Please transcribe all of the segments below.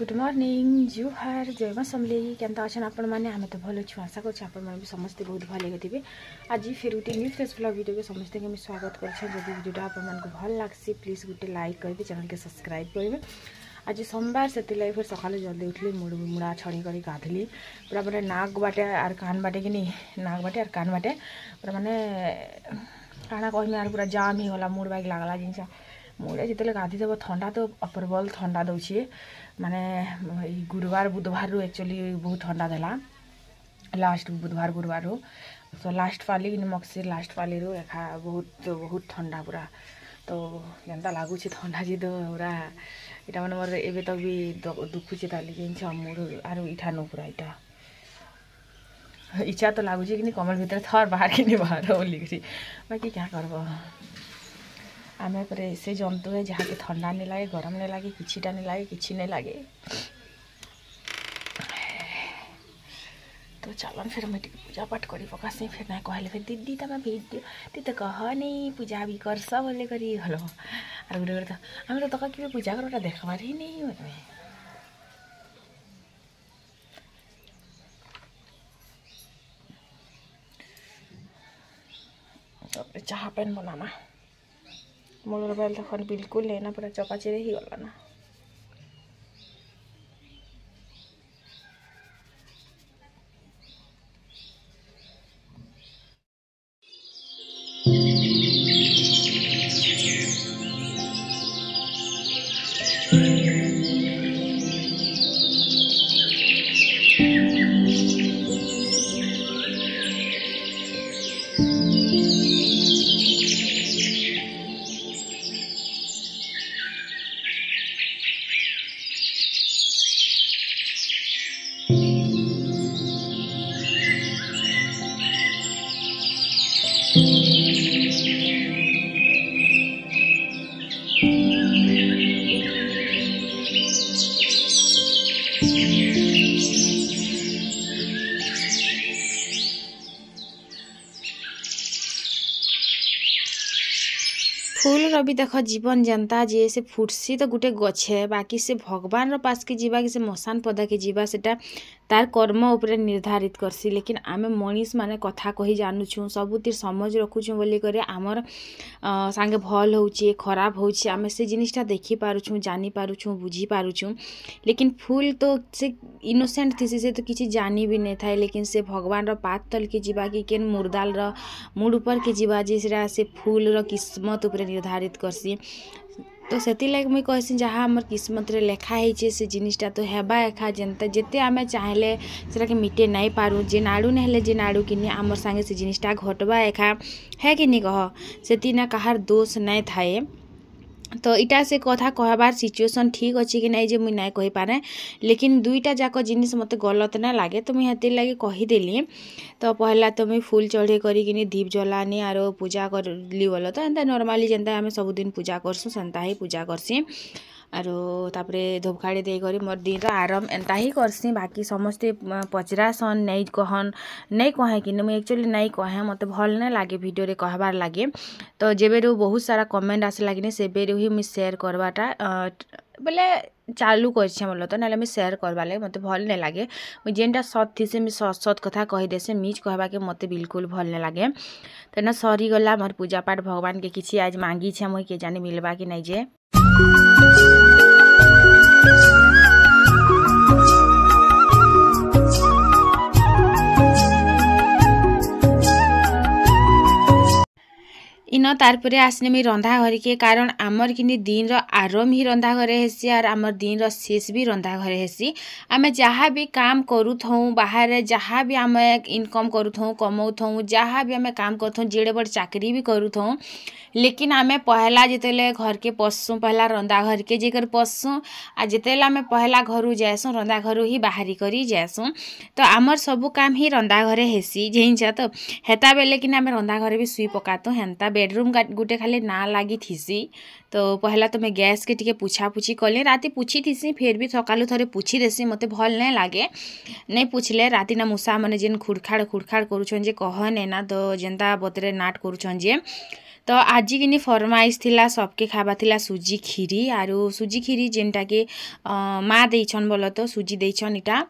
Good morning जुहार जय माँ समले केन्ता अच्छा आपण मैंने आम तो भल अच्छे आशा कर भी समस्ते बहुत भल थे आज फिर गोटे न्यू फ्रेश ब्लॉग वीडियो के समस्त के स्वागत कर वीडियोटा आपको भल लग्सी प्लीज गोटे लाइक करेंगे चैनल के सब्सक्राइब करेंगे। आज सोमवार से फिर सका जल्दी उठली मुड़ा छड़ी कर गाधली पूरा मैंने नाक बाटे आर कान बाटे कि नाक बाटे आर कान बाटे पूरा मैंने काना कहमी आर पूरा जाम ही गला मुड़ बाइक लगला जिनस मुड़े जिते गाधीदेव ठंडा तो अप्रबल ठंडा दौचे माने गुरुवार बुधवार रू एक्चुअली बहुत ठंडा देला लास्ट बुधवार गुरुवार रू तो लास्ट पाली मक्सी लास्ट पाली रू एखा बहुत ठंडा पूरा तो केनता लगुच ठंडा जी तो पूरा इटा मैंने मोर एबे तक भी दुखुचे ताली जिनस मुड़ आर इठा नु पूरा इटा इच्छा तो लगुच कि कमल भितर थर बाहर कि बाहर बोलिकी बाकी क्या करब आम से जंतु है जहाँ कि ठंडा नहीं लगे गरम नहीं लगे किछीटा नहीं लगे किसी नहीं लगे तो चलन फिर मैं पूजा पाठ कर पकासी फिर ना कहले फिर दीदी तुम भिडियो ती तो कह नहीं पूजा भी कर सब बोले करी हलो और गोटे तो आम तो तक कि पूजा करटा देखबार ही नहीं बोले तो चाह पेन बनाना मूल बैल तक बिल्कुल लेना पूरा चपाचेरे ही गला ना फूल रवि देख जीवन जनता जे से फुटसी तो गोटे गछे बाकी से भगवान पास के जीवा कि से मसान पदा के जीवा सेटा तार कर्म उपरे निर्धारित करसी लेकिन आमे मनीष माने कथा कही जानूँ सबुतिर समझ रखुँ बोली करे आमर सांगे भल होचे खराब होचे आमे से जिनिसटा देखी पारुछुँ जानी पारुछुँ बुझी पारुछुँ लेकिन फूल तो से इनोसेंट थी से तो किसी जानी भी नहीं था लेकिन से भगवान रो पात तल के जीवा कि केन मुर्दाल रो मुड़ ऊपर के जीवा जिसरा से फूल रो किस्मत उपरे निर्धारित करसी तो सेति लाग मुई कहसी जहाँ हमर किस्मत रे लेखा है से जिनिसटा तो हेबा एखा जनता जिते आमे चाहले सेटा के मिटे नहीं पारू जे नाड़ू नहले जे नाड़ू कि आमर संगे से जिनिसटा घटवा एखा है कि नहीं कह सेति ना कहार दोष नहीं थाए तो इटा से कथा कहबार सिचुएशन ठीक अच्छे कि नहीं जे मुई नहीं कहि पारे लेकिन दुईटा जाक जिनिस मते गलत ना लगे तो मुई हेति लगे कहीदेली तो पहला तो मुई फूल चढ़े करी दीप जलानी आरो पूजा करली बोल तो एंता नॉर्मली जेंता आमे सबुदिन पूजा करसु सेंता ही पूजा करसी आरो तापरे धूपखाड़ी दे करी मोर दिन आराम एंता ही करसी बाकी समस्ते पचरासन नहीं कहन नहीं कहे कि मुझे एक्चुअली नहीं कहे मत भल नहीं लगे वीडियो रे कहबार लगे तो जेबेरू बहुत सारा कमेंट आसला कि से ही मुझे शेयर करवाटा बोले चालू करछे बोल तो ना शेयर करवा लगे मत भल नहीं लगे मुझे जेनटा सत थी से मुझे सत कथा कहीदेसे मिज कहवा के मत बिल्कुल भल नहीं लगे तो ना सरी गला मोर पूजा पाठ भगवान के किसी आज मांगी छे मुझे के जाने मिलवा कि नहीं जे इन तारपरे आसने मी रंधा घर के कारण आमर कि दिन आरम ही रंधा घरे हेसी और आमर दिन शेष भी रंधा घरे हेसी आमे जहाँ भी काम करू बाहर जहाँ भी आम इनकम करू कमाऊ जहाँ भी आम काम करूँ जेड़े बड़ चाकरी भी करूँ लेकिन आमे पहला जिते घर के पसुँ पहला रंधा घर के जेकर पसुँ आ जिते आमे पहला घर जाएसुँ रंधा घर ही बाहरी करी जाएसुँ तो आमर सबू काम ही रंधा घरे हेसी झेंच तो हेता बेले कि आमे रंधा घरे भी सुई पकातु हेन्ता बेडरूम गुटे खाली ना लगी थीसी तो पहला तो मैं गैस के टिके पूछापूछी कली राति पूछी थीसी फिर भी सकालू थोड़े पूछी देसी मते भल नहीं लगे नहीं पूछले राति ना मूषा मैंने जेन खुड़खाड़ करुछन जे कहने ना तो जेनता बतरे नाट करुछन जे तो आज किनी फरमाइश थिला सबके खावा थिला सुजी खीरी आरो सुजी खीरी जेनटा के माँ देछन बोल तो सुजी देछन इटा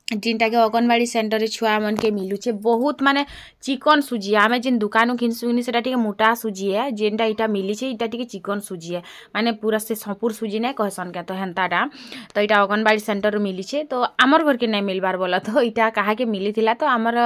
जिनटा के अंगनवाड़ी सेंटर छुआ मन के मिलुचे बहुत माने चिकन सुजी आमे जिन दुकान किनसुनी सेटा टिके मोटा सुजी है जेनटा इटा मिलीचे इटा टिके चिकन सुजी है माने पूरा से संपूर्ण सुजी नै कहसन के तो हेंताटा तो इटा अंगनवाड़ी सेंटर मिलीचे तो आमर घर के नै मिलबार बोला तो इटा कहा के मिलीथिला तो आमर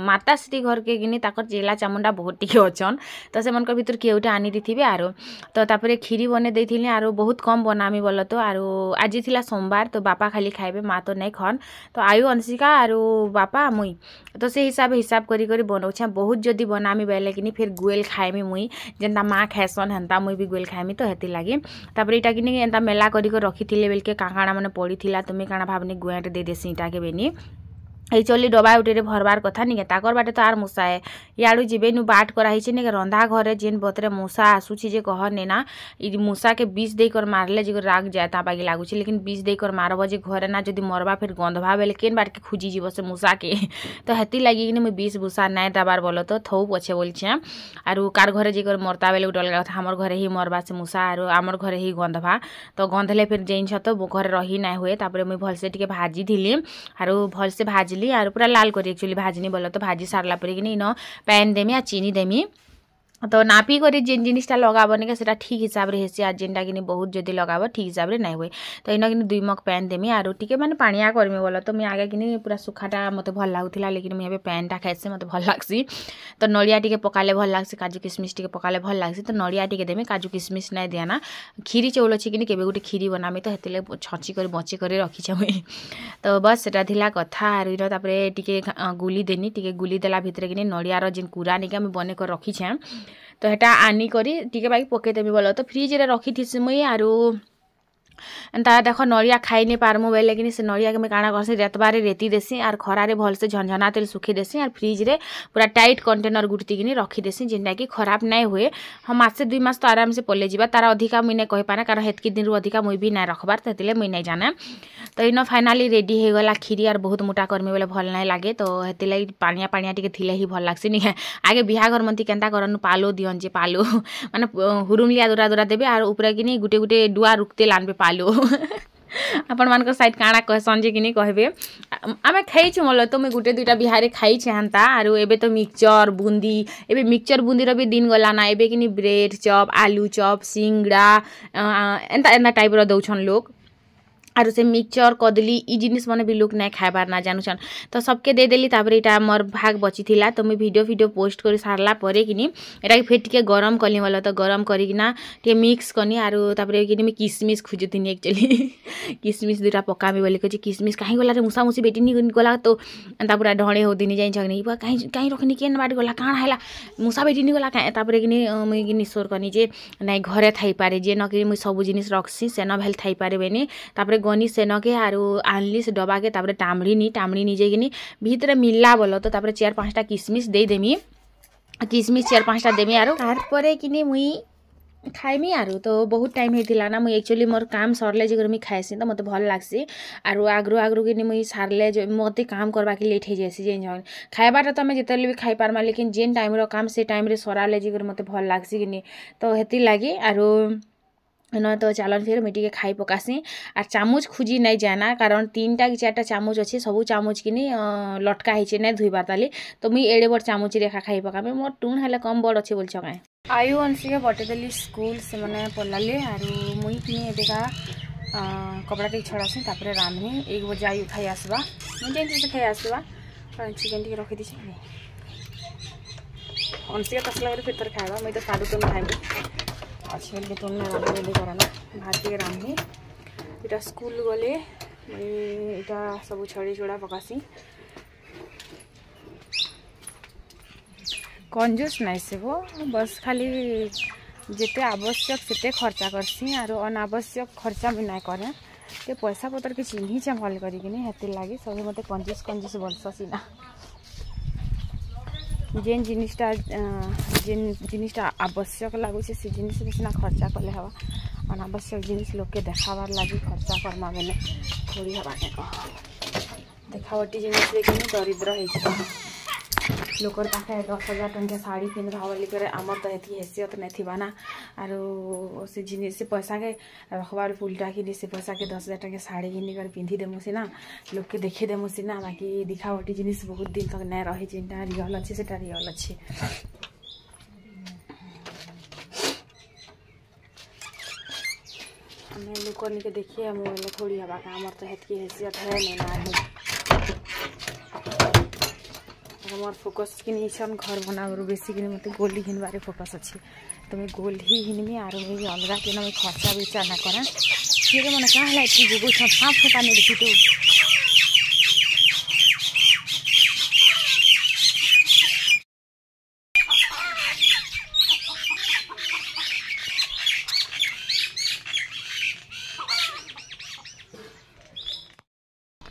माताश्री घर के गिनी ताकर जेला चामुंडा बहुत टिके अछन तो से मन के भीतर केउटा आनी दिथिबे आरो तो तापरे खीरी बने देथिले आरो बहुत कम बनामी बोला तो आरो आज थिला सोमवार तो बापा खाली खाइबे माँ तो नै खन तो आयु अंशिका आरो बापा मुई तो से हिसाब करी बनाऊछे बहुत जदि बनामी बेले कि फिर गुएल खाएमी मुई जेनता माँ खाएसन हेन्ता मुई भी गुएल खाएमी तो हेती लगी तापर इटा कि एंता मेला करी रखी बेल के काकाणा मैंने पड़ी थिला तुम्हें काଣା भावनी गुएट दे देसी इटा के बेनी एक्चुअली डबा उठे भरबार कथा नहीं ताकर बाटे तो आर मूसा है याड़ू जीवे नु बाट कराई नहीं रंधा घरे जेन बतरे मूसा आसूची जे कहने ना मूसा के बीज देकर मारले जे राग जाए ता बागी लागुची लेकिन बीज देकर मारब जे घरे ना जदि मरबा फिर गंधवा बेले केन बाट के खुजी जीव से मूसा के तो हेती लगी कि मुझे बीज भूसा नाय दबार बोलो तो थौ पछे बोलछे आरु कार घरे जे मरता बेले उठल गया हमर घरे ही मरबा से मूसा आरु आमर घरे ही गंधवा तो गंधले फिर जेन तो घरे रही ना हुए तापर मुझे भलसे टिके भाजी थिली आरु भलसे भाजी और पूरा लाल करी एक्चुअली भाजनी बोला तो भाजी सारला पर कि इन पैन देमी आ चीनी देमी तो नापी करी जेन जिनिसटा लगाबने के सेटा ठीक हिसाब रे हेसी आ जेनटा कि बहुत जदि लगाब ठीक हिसाब रे नहीं हुए तो इन कि 2 मग पैन देमी आरो टिके माने पानिया करमी बोला तो मैं आगे कि पूरा सुखाटा मते भल लागुथिला लेकिन मैं पैनटा खाइसे मते भल लागसी तो नड़िया टिके पकाले भल लागसी काजू किशमिश टिके पकाले भल लागसी तो नड़िया टिके देमी काजू किशमिश नहीं दियाना खीरी चौल अछि कि केबे गुटे खीरी बनामी तो हेतिले छची कर बची कर रखी मुई तो बस सेटा थिला कथा आरो इनो तापरे टिके गुली देनी टिके गुली देला भितरे कि नड़ियार जेन कुरा निके मैं बने कर रखी छे तो हेटा आनी करी टिके बाकी पकेदेमी बोलो तो फ्रिज रे रखी थी मुई आरो एंता देख नड़िया खाई नहीं पारमु बेले कि से नड़िया के मैं काଣା करसी रेतबारे रेती देसी आर खरारे भलसे झंझना तेल सुखी देसी आर फ्रिज रे पूरा टाइट कंटेनर गुड़ती कि रखी देसी जेनटा कि खराब नहीं हुए हम मासे 2 मास तो आराम से पले जीवा तार अधिका मुई नहीं कहि पाना कारण हेतकी दिन अधिका मुई भी नहीं रखबार तेतिले मुई नहीं जाने तो इन फाइनाली रेडी हो गला खीरी आर बहुत मोटा करमी बेले भल नहीं लगे तो हेतिले पानिया पानिया टिके थिले ही भल लागसी नहीं आगे बिहा घर मंती केनता करन पालो दियन जे पालो माने हुरुमलिया दूरा दूरा देबे आर ऊपर कि गुटे गुटे डुआ रुकते लानबे पालो आपण मान साइड काଣା कहसन जे कि कहबे आमे खाइछु मोल तो मैं गुटे 2टा बिहारे खाइछे हंता आरो एबे तो मिक्सचर बुंदी एबे मिक्सचर बुंदी रो भी दिन गला ना एबे कि ब्रेड चॉप आलू चॉप सिंगड़ा एंता एंता टाइप रो दउछन लोग आरो से मिक्सचर कदली ई जिनिस माने भी लोग नहीं खाइबार ना जानूछन तो सबके दे देली तापर इटा मोर भाग बची थिला तो मैं वीडियो पोस्ट कर सारला परे कि एटा के फेट के गरम कली वाला तो गरम करी किना टे मिक्स कनी आरो तापर कि मैं किशमिश खोजुथिनी एक्चुअली किशमिश 2टा पकामी बोली कछि किशमिश काहे गला रे मुसा मुसी बेटी नी गला तो एंता पूरा ढणे हो दिनी जाई छगनी काहे काहे रखनी केन बाड गला काण हैला मुसा बेटी नी गला काहे तापर कि मैं कि निसोर कनी जे नहीं घरे थाई पारे जे न कि मैं सब जिनिस रखसी से न भेल थाई पारे बेनी तापर गनी सेन के आरो आनली से डबा के तापर टामड़ी निजे कि भीतर मिलला बोलो तो तापर 4-5टा किशमिश दे देमी किशमिश 4-5टा देमी आरो तारपरे कि मुई खाइमी आरो तो बहुत टाइम हेतिला ना मुई एक्चुअली मोर काम सरले जे मुई खाइसी तो मते भल लागसी आरो आग्रो कि मुई सारले जो मते काम करबा के लेट हे जेसी जे खाइबाटा तो मैं जेतले भी खाइ पारमा लेकिन जेन टाइम रो काम से टाइम रे सराले जे मते भल लागसी कि तो हेति लागी आरो न तो चलन फिर मिट्टी के खाई पकासी आर चामच खुजी नहीं जाना कारण 3टा कि 4टा चामच अच्छे सबू चामच कि लटका होचे नहीं धुईबार ताली तो मुई एड़े बड़ चामच रेखा खाई पकाबे मोर टून हेले कम बड़ अच्छे बोल छकाए आयु अंशिका बटेदेली स्कूल से मैंने पढ़ाले आर मुई कि एबेका कपड़ा टे छड़ासी तापर रांधनी 1 बजे आयु खाई आसबा मुझे जैसे खाई आसबा चिकेन टे रखी दी अंशिका कसला फिर तर खाइबा मुई तो सारू तो खाइबी अच्छे के तुमने रांधे कराना भात के रांधनी इटा स्कूल गले इटा सब छड़ी छुड़ा पकासी कंजूस नहीं से वो बस खाली जिते आवश्यक सेते खर्चा करसी आरो अनावश्यक खर्चा भी नहीं करे ते पैसा पतर के चिन्ही चे भल करी हेती लगी सब मते कंजूस बोलसी ना जेन जिनिसटा आवश्यक लगुचे से जिनिस सीना खर्चा कले हवा अनावश्यक जिनिस लोग के देखाबार लगी खर्चा करमा बेले थोड़ी हवा देखावटी जिनिस दरिद्र हो लोकर पाखे 10,000 टंका साड़ी पिंधवा बोलिकर आमर तो हेती हैसियत नहीं थी ना आरो से जिनिस से पैसा के रखबार उल्टा कि से पैसा के 10,000 टंका साड़ी घिनी कर पिंधि देमु सिना लोग के देखी देमु सिना बाकी दिखावटी जिनिस बहुत दिन तक नहीं रही जेनटा रियल अच्छे से रियल अच्छे हमें लोग के देखिए मोबाइल थोड़ी हवा का आमर तो हेती हैसियत है नहीं ना हमार फोकस कि नहीं घर बनावर बेसी कि मत गोल्ड घिन बारे फोकस अच्छे तो मैं गोल्ड ही घिनमी आर मैं अलग के ना खर्चा बेचा ना करा फिर मैंने कहा है कि साफ सफा नहीं देखी तो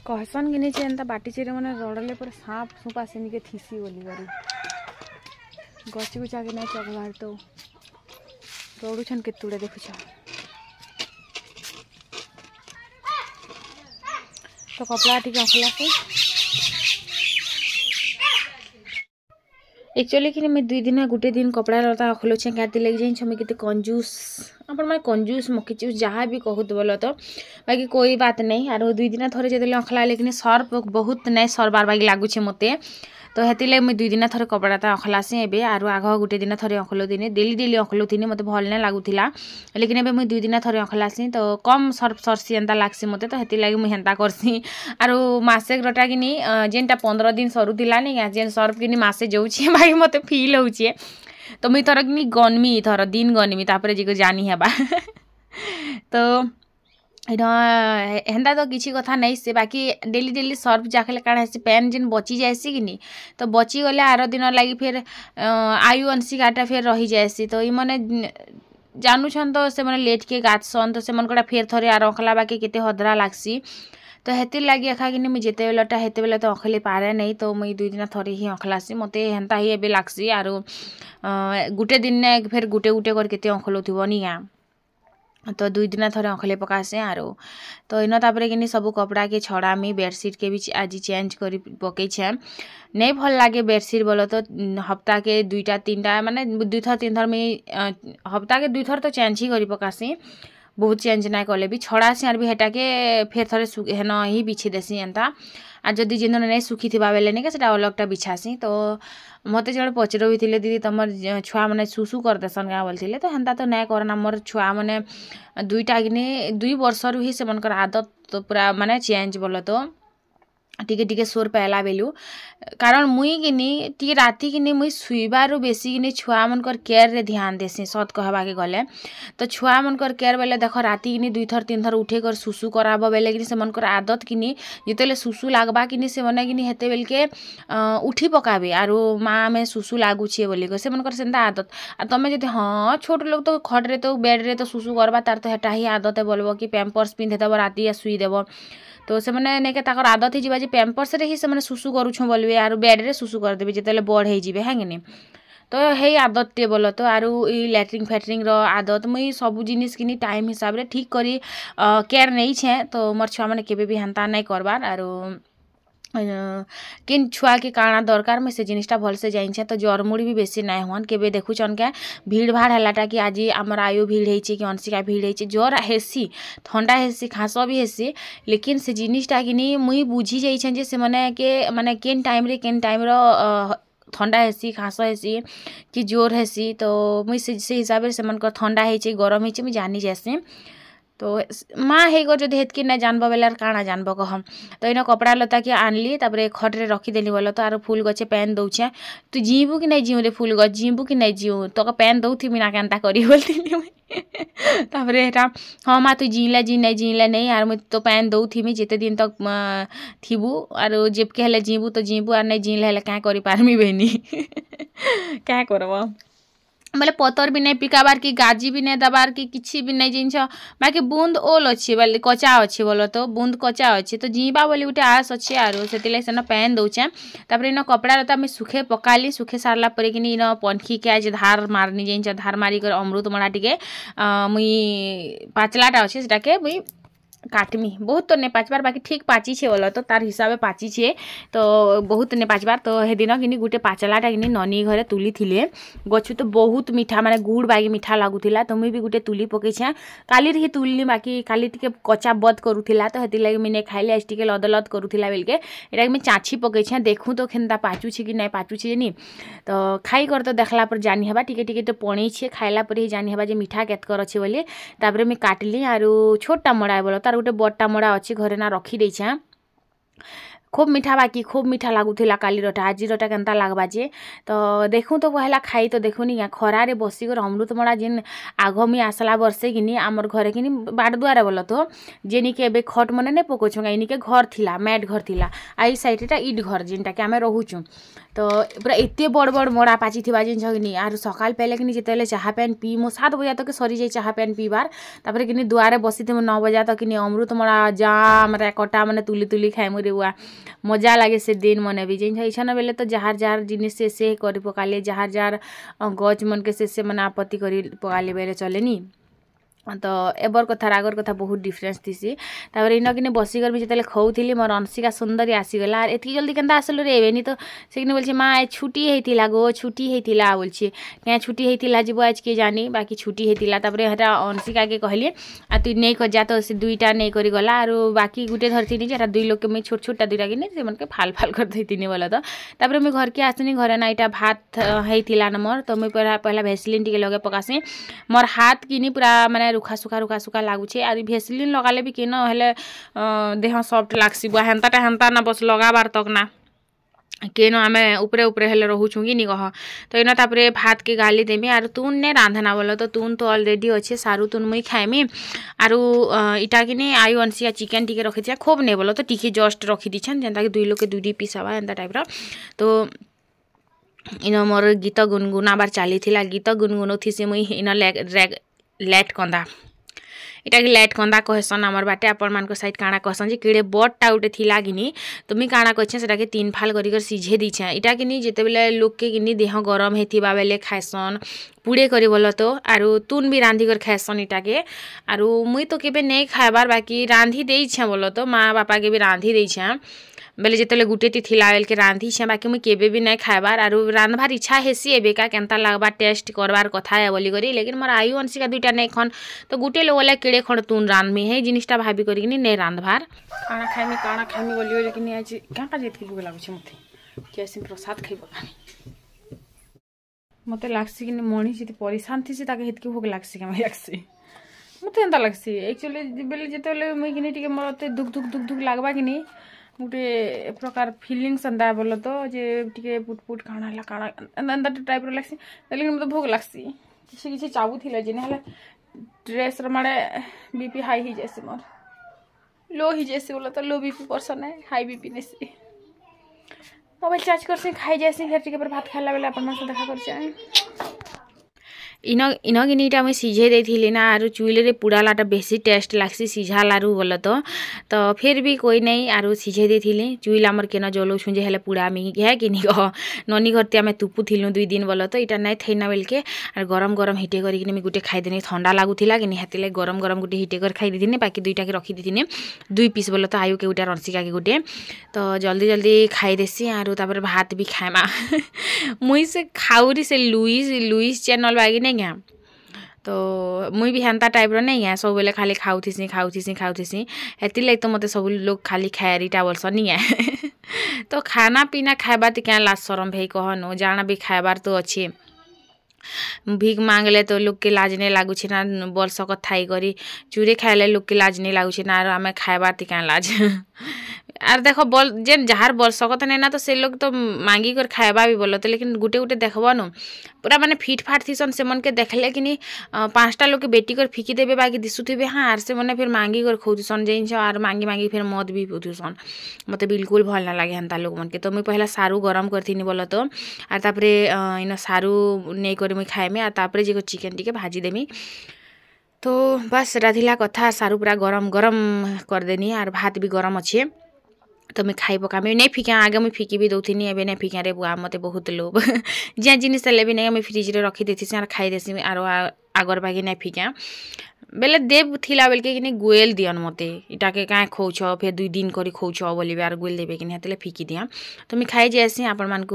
कहसन कि नहीं एंता बाटी चेरे मैंने रड़ले पर साप सुपा से निके थीसी बोली करी गछ गुचा के नहीं चकबार तो रौड़ुछन के तुड़े देखुछ तो कपड़ा टी अखला से एक्चुअली कि मैं 2 दिन गोटे दिन कपड़ा लता अखलोचे क्या लगे जाइन छमे केते कंजूस अपन मैं कंजूस मक्खी जहाँ भी कहत बोल तो बाकी कोई बात नहीं आरो 2 दिन थोड़े जब अखला लेकिन सर्फ बहुत नहीं सरबार बाकी लगुचे मते तो हेती लगे मुझे 2 दिन थोड़े कपड़ा अखलासी एवं आरु आग गोटे दिन थोड़े अखलो दिन डेली अखलुनी मत भल नहीं लगुला लेकिन एवं मुझे 2 दिन थोड़े अखलासी तो कम सर्फ सरसी एंता लगसी मत तो हेती लगे मुझे हेन्ता करसी आरु मसे रटा कि जेनटा 15 दिन सरुला नहीं जेन सर्फ कि मसे जाऊे भाई मत फिल होचे तो मुई थर कि गनमी थर दिन गनमी तापर जी जानी हेबा तो हेन्ता तो किसी कथा नहीं से बाकी डेली सर्फ जाखले काण है पैन जेन बची जाएसी कि नहीं तो बची गले आर दिन लगी फिर आयु अंशिकाटा फिर रही जाएसी तो ये मैंने जानूछन तो से मैंने लेट के गाथसन तो से मन फिर थोड़े आर अखला बाकी केते हदरा लागसी तो हेतिर लगी एखा कि मुझे जिते बेलटा हेते बेले तो अखली पारे नहीं तो मुई 2 दिन थोड़े ही अखलासी मते हेन्ता ही एबे लागसी आरो गुटे दिन ने फिर गुटे गुटे कर केते अखलुथिबो निया तो 2 दिन थोड़े अखले पकासे आरो तो इन तापर कि सब कपड़ा के छड़ामी बेडसीट के भी आज चेंज कर पकई नहीं भल लगे बेडसीट बोलो तो हफ्ता के 2टा 3टा माने 2 थर 3 थर में हफ्ता के 2 थर तो चेंज ही कर पकासी बहुत चेंज ना कले भी छड़ासी आर भी हेटा के फिर थोड़े हेन ही बिछी देसी एंता आ जदि जेन नहीं सुखी थी बेले नहीं कि अलगटा बिछासी तो मत जो पचर भी थे दीदी तुम छुआ मैंने सुसु करदेसन क्या बोलते तो हेन्ता तो नहीं करना मोर छुआ मैंने 2टा कि 2 वर्ष ही से मनकर आदत तो पूरा माने चेंज बोलो तो टिके टिके सोर पहला बेलू कारण मुई कि टी राति कि मुई शुइबार बेसी कि छुआ मनकर केयर रे ध्यान देसी सत कहबा के गले तो छुआ मनकर केयर बेले देख राति कि 2 थर 3 थर उठे कर सुसु कराब बेले कि से मनकर आदत कि जिते सुसु लगवा कि से मैंने कि हेते बेल के उठी पकाबे आरो माँ में सुसु लगुचे बोलिक से मनकर सेंता आदत आ तमें जब हाँ छोट लोग तो खटरे तो बेड रे तो सुसु करवा तार तो हेटा ही आदत बोलबो कि पैम्पर्स पिंधेदेव राति या शुई देव तो से मैंने नहीं के आदत ही जी पैम्पर्स रे ही से मैंने सुसु करूँ बोलबे आर बेड रे सुसु करदेवे जिते बढ़ जी है कि तो हे आदत टे बोल तो आरु लैट्रिन फैट्रिंग रो आदत मुई सब जिनिस कि टाइम हिसाब रे ठीक करी केयर नहीं छे तो मोर छुआ मैंने केबे भी हेन्ता नहीं करबार आरु किन छुआ के काଣା दरकार मैं से जिनिसटा भल से जाइछे तो जरमुड़ी भी बेसी नहीं हुआ केबे देखुचन क्या भीड़ भाड़ हलाटा कि आज आमर आयु भीड़ होती कि अंशिका भीड़ होती जर हेसी ठंडा हेसी खास भी हेसी लेकिन से जिनिसटा कि मुई बुझी जाइछे जे से मने के माने केन टाइम रो ठंडा हेसी खास हेसी कि जोर हेसी तो मुई से हिसाब से मन ठंडा होती गरम होती मुझे जानी जैसे तो माँ है जो हेतकी ना जानब बेलार काଣା जानब कहम तो इन कपड़ा लता के आनली तापर खटरे रखीदेली बोल तो आर फूल गचे पैन दौचे तू जीबू कि नहीं जीव रे फूल गच जीबू कि नहीं जीव तो पैन दौथी ना केन्ता करी बोलती तापर एटा हाँ माँ तू जीला जी नहीं आर मुझे तो पैन दौथी जिते दिन तक थीबू आर जेबके हेले जीबू तो जीबू आर नहीं जीले हेले क्या करी पारमी बेनी क्या करब बोले पतर भी नहीं पिकाबार कि गाजी भी नहीं दबार कि किसी भी नहीं जिनस बाकी बूंद ओल अच्छी बोले कचा अच्छी बोलो तो बूंद कचा अच्छी तो जीवा बोली गोटे आस अच्छे आरो से सेन पैन दौचे तापर इन कपड़ा लता मुझे सुखे पकाली सुखे सारा पर कि इन पंखी के आज धार मारनी जिनस धार मारिक अमृतमणा टे मुई पाचलाटा अच्छे से मुई काटमी बहुत तो नहीं पाचबार बाकी ठीक पाची छे बोलो तो तार हिसाब पाची छे तो बहुत नहीं पाचबार तो हे दिन कि गोटे पाचलाटा कि ननी घरे तुली थिले गछु तो बहुत मीठा माने गुड़ बागी मीठा लागुला तो मुई भी गोटे तुली पकईछे काली ही तुलनी बाकी काली टिके कच्चा बद करूला तो हेती लगे मुझे खाइले आज टिके लदलद करूला बेलके एटा मुझे चाची पकईछे देखूँ तो केनता पाचुछे कि नहीं पाचुछे नी तो खाई कर तो देखला पर जानी हेबा टिके टिके तो पणई छे खाइला पर ही जानी हेबा जे मीठा केतकर अच्छे बोली तापर मुझे काटली आरु छोटा मड़ा बोलो तार गोटे बड़टा मड़ा अच्छी घरे ना रखी देछे खूब मीठा बाकी खूब मीठा लगुला काली रटा आज रटा केनता लगवा जे तो देखूँ तो पहला खाई तो देखुनी क्या खरारे बसिकर अमृतमड़ा जेन आग मुई आसला वर्षे कि आमर घरे कि बाट दुआरे बोल तो जेनिके एबे खट मने नहीं पकाउछुँ इनिके घर थिला मैट घर थिला आई साइडटा इट घर जेनटा कि आमे रहुछुँ तो पूरा एते बड़ बड़ मड़ा पाची थिबा जिन कि आर सकाल पहले कि जिते चाहा पैन पी मो 7 बजे तक सरी जाए चाहा पैन पीबार तापर कि दुआरे बसी थे 9 बजे तक कि अमृतमड़ा जाम कटा मैंने तुली तुली खाए मुझे हुआ मजा लगे से दिन मने भी जिन इच्छा बेले तो जार जार जिनिस से कर पकाले जार जार गच मन के से मना आपत्ति कर पकाले बेले चलेनी तो एबर कथा आगर कथा बहुत डिफरेन्स थी तापर इन कि बसिकर भी जिते खाऊली मोर अंशिका सुंदरी आसीगला और एति जल्दी केनता आसलु रे एबेनी तो से बोलछे माँ छुट्टी होता गो छुट्टी होता बोलछे क्या छुट्टी होता जीव आज किए जानी बाकी छुट्टी होता तापर हेटा अंशिका के कहली आ तु नहीं कर जा तो से दुईटा नहीं करी गला और बाकी गुटे धरती जे दुई लोग के मुझे छोट छोटा दुईटा कि से मन के फाल फाल कर देती बोला तो तापर मुझे घर के आसनी घरे ना यहाँ भात होता ना मोर तो मुझे पहला भेसलिन टे लगे पकासी मोर हाथ कि पूरा माने रुखा सुखा लगुचे आर भेसलिन लगाले भी किन हेले देह सफ्ट लागसी बुआ हेन्ता ना बस लगाबार तक ना केन आमे ऊपरे ऊपरे हेले रहूछुँ कि कह तो इना तापरे भात के गाली देमी आर तुन ने रांधना बोलो तो तुन तो ऑलरेडी अच्छे सारू तुन मुई खाएमी आरु इटा कि आयु अंशिया चिकेन टिके रखी थी खूब नहीं बोलो तो टिके जस्ट रखी दीछन जेनता कि 2 लोग के 2 पीस हवा एंता टाइप तो इन मोर गीत गुनगुनाबार चली गीत गुनगुनो थी से मुई इन लैट कंदा इटा कि लाइट कंदा कहसन आमर बाटे आपण मान साइड काଣା कहसन जे किड़े बड़टा उठे थिला कि तुम काଣା कहछे सेटा के 3 फाल करिकर सिझे दीछे इटा कि जिते बेले लोक के कि देह गरम हेथिबा बेले खाएसन पुड़े करी बोल तो आरु तुन भी रांधिकर खाएसन इटा के आरु मुई तो केबे नहीं खाएबार बाकी रांधि देइछे बोल तो माँ बापा के भी रांधि देइछे बेले जिते गुटे ती थिला बेल के रांधि छे बाकी मुई केबे भी नहीं खाएबार आरु रांधबार इच्छा हेसी एबेका केनता लागबा टेस्ट करबार कथा है बोली करी लेकिन मोर आयु अंशिका 2टा नहीं खन तो गुटे लोग वाला किड़े खण तुन रांधमी है जिनिसटा भाभी करी नहीं रांधबार काଣା खाइमी बोली लेकिन आज क्या का जेतकी भूख लागुछे मते कैसे प्रसाद खाइ पकानी मते लागसी कि मणी जति परेशान थी ताके हेतकी भूख लागसी के लागसी मते एंता लागसी एक्चुअली बेले जेते बेले मुई कि टिके मते दुख दुख दुख दुख लागबा कि गोटे प्रकार फिलिंग्स एंता बोल तो जे टिके पुट पुट काଣା ला काଣା एंता टाइप रो लागसी लेकिन मते भूख लागसी किसी किसी चाबू थिला जेने हले ड्रेस रे माने बीपी हाई ही जैसे मोर लो ही जैसे बोला तो लो बीपी पर्सन है हाई बीपी नहीं मोबाइल चार्ज कर से खाई जैसे फिर टिके पर भात खाला बेले अपन से देखा कर जाए इन कि मुझे सीझे देती ना आरु चुईले रे पुड़ालाटा बेसी टेस्ट लागसी सीझालारू बोल तो फिर भी कोई नहीं आरु सीझे देती चुईल आमर केन जलौछुँ जे हेले पुड़ा मिही है कि कह ननी घर आम तुपु थिलु 2 दिन बोल तो इटा नहीं थैना बेलके आर गरम गरम हिटे कर गोटे खाईदेनी ठंडा लगुला कि हेतिले गरम गरम गोटे हिटे कर खाई देती बाकी 2टा के रखी देती 2 पीस बोल तो आयु के गोटे रंसिका के गोटे तो जल्दी जल्दी खाई देसी आरु तापर भात भी खाएमा मुई से खाऊरी से लुईस चैनल बागी नहीं क्या तो मुई भी हेन्ता टाइप रो नहीं है सब बेले खाली खाऊथी हेती लगे तो मते सब लोग खाली खायरीटा बोलसन नहीं है तो खाना पीना खाएबार तो क्या लाज शरम भाई कहनो जाना भी खाएबार तो अच्छे भीख मांगले तो लोग के लाज नहीं लगुचे ना बरस थाई करी चूरे खाइले लोग के लाज नहीं लगुचे ना आम खाएबार तो क्या लाज आर देख बल जेन जार बरस कथा नहीं ना तो से लोग तो मांगी कर खाएबा भी बोल तो लेकिन गुटे गुटे देखब न पूरा माने फिट फाट थीसन से मन के देखले कि 5टा लोग के बेटी कर फिकी देबे बाकी दिसुथिबे हाँ आर से मने फिर मांगी कर खौथीसन जेन आर मांगी मांगी फिर मद भी पीथीसन मते बिल्कुल भल ना लगे हेन्ता लोग मन के तो मुई पहला सारू गरम करथीनी बोल तो आर तापरे इन सारू नहीं कर मुई खाएमी आर तापरे जे चिकेन टिके भाजी देमी तो बस राधिला कथा सारू पूरा गरम गरम करदेनी आर भात भी गरम अच्छे तो मैं खाई पकामी नहीं फिका आगे मुझे फिकी भी दौथी एवं नहीं फिका रे बुआ मत बहुत लोभ जहाँ जिन भी नहीं मुझे फ्रिज रे रखी देती खाई देसी आर आगर बागी नहीं फिका बेले देव थिला बेलके कि गोएल दियन मते इटाके काँ खौछ फेर 2 दिन करी खौछ बोलिबे आर गोएल देबे कि हेतले फिकी दिया तो मी खाई जाएसी आपण मान